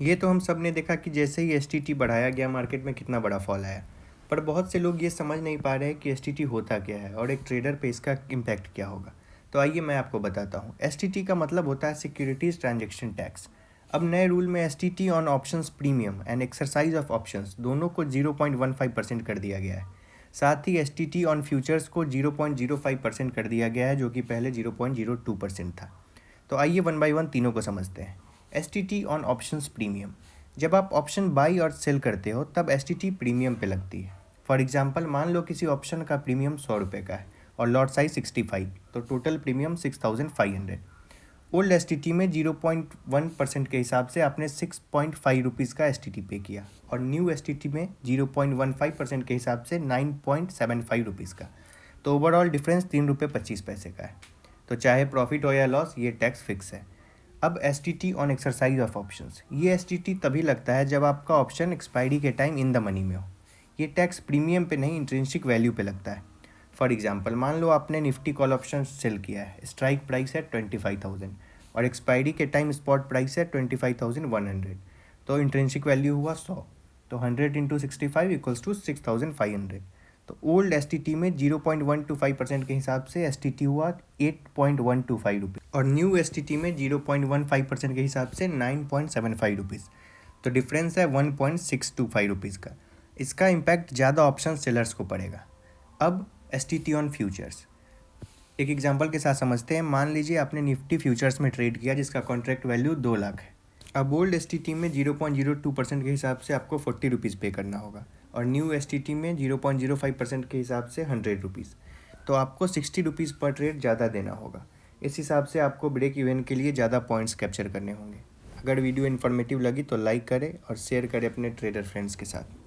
ये तो हम सब ने देखा कि जैसे ही एसटीटी बढ़ाया गया मार्केट में कितना बड़ा फॉल आया। पर बहुत से लोग ये समझ नहीं पा रहे हैं कि एसटीटी होता क्या है और एक ट्रेडर पे इसका इम्पैक्ट क्या होगा। तो आइए मैं आपको बताता हूँ। एसटीटी का मतलब होता है सिक्योरिटीज़ ट्रांजैक्शन टैक्स। अब नए रूल में STT on options premium and exercise of options दोनों को 0.15% कर दिया गया है। साथ ही एसटीटी ऑन फ्यूचर्स को 0.05% कर दिया गया है, जो कि पहले 0.02% था। तो आइए वन बाय वन तीनों को समझते हैं। एसटीटी ऑन ऑप्शंस प्रीमियम, जब आप ऑप्शन बाई और सेल करते हो तब एसटीटी प्रीमियम पे लगती है। फॉर एग्जांपल, मान लो किसी ऑप्शन का प्रीमियम 100 रुपये का है और लॉट साइज 65, तो टोटल प्रीमियम 6500। ओल्ड एसटीटी में 0.1% के हिसाब से आपने 6.5 रुपीज़ का एसटीटी पे किया और न्यू एसटीटी में 0.15% के हिसाब से 9.75 रुपीज़ का। तो ओवरऑल डिफरेंस 3 रुपये 25 पैसे का है। तो चाहे प्रॉफिट हो या लॉस, ये टैक्स फिक्स है। अब STT on exercise of options, ये एसटीटी तभी लगता है जब आपका ऑप्शन एक्सपायरी के टाइम इन द मनी में हो। ये टैक्स प्रीमियम पे नहीं, इंट्रिंसिक वैल्यू पे लगता है। फॉर एग्जांपल, मान लो आपने निफ्टी कॉल ऑप्शन सेल किया है, स्ट्राइक प्राइस है 25,000 और एक्सपायरी के टाइम स्पॉट प्राइस है 25,100, तो इंट्रिंसिक वैल्यू हुआ 100। तो 100 इंटू 65 इक्वल्स टू 6,500। तो ओल्ड एसटीटी में 0.125% के हिसाब से एसटीटी हुआ 8.125 रुपीज़ और न्यू एसटीटी में 0.15% के हिसाब से 9.75 रुपीज़। तो डिफरेंस है 1.625 का। इसका इम्पैक्ट ज़्यादा ऑप्शन सेलर्स को पड़ेगा। अब एसटीटी ऑन फ्यूचर्स, एक एग्जांपल के साथ समझते हैं। मान लीजिए आपने निफ्टी फ्यूचर्स में ट्रेड किया जिसका कॉन्ट्रैक्ट वैल्यू 2 लाख है। अब ओल्ड एसटीटी में 0.02% के हिसाब से आपको 40 रुपीज़ पे करना होगा और न्यू एसटीटी में 0.05% के हिसाब से 100 रुपीज़। तो आपको 60 रुपीज़ पर ट्रेड ज़्यादा देना होगा। इस हिसाब से आपको ब्रेक इवन के लिए ज़्यादा पॉइंट्स कैप्चर करने होंगे। अगर वीडियो इन्फॉर्मेटिव लगी तो लाइक करें और शेयर करें अपने ट्रेडर फ्रेंड्स के साथ।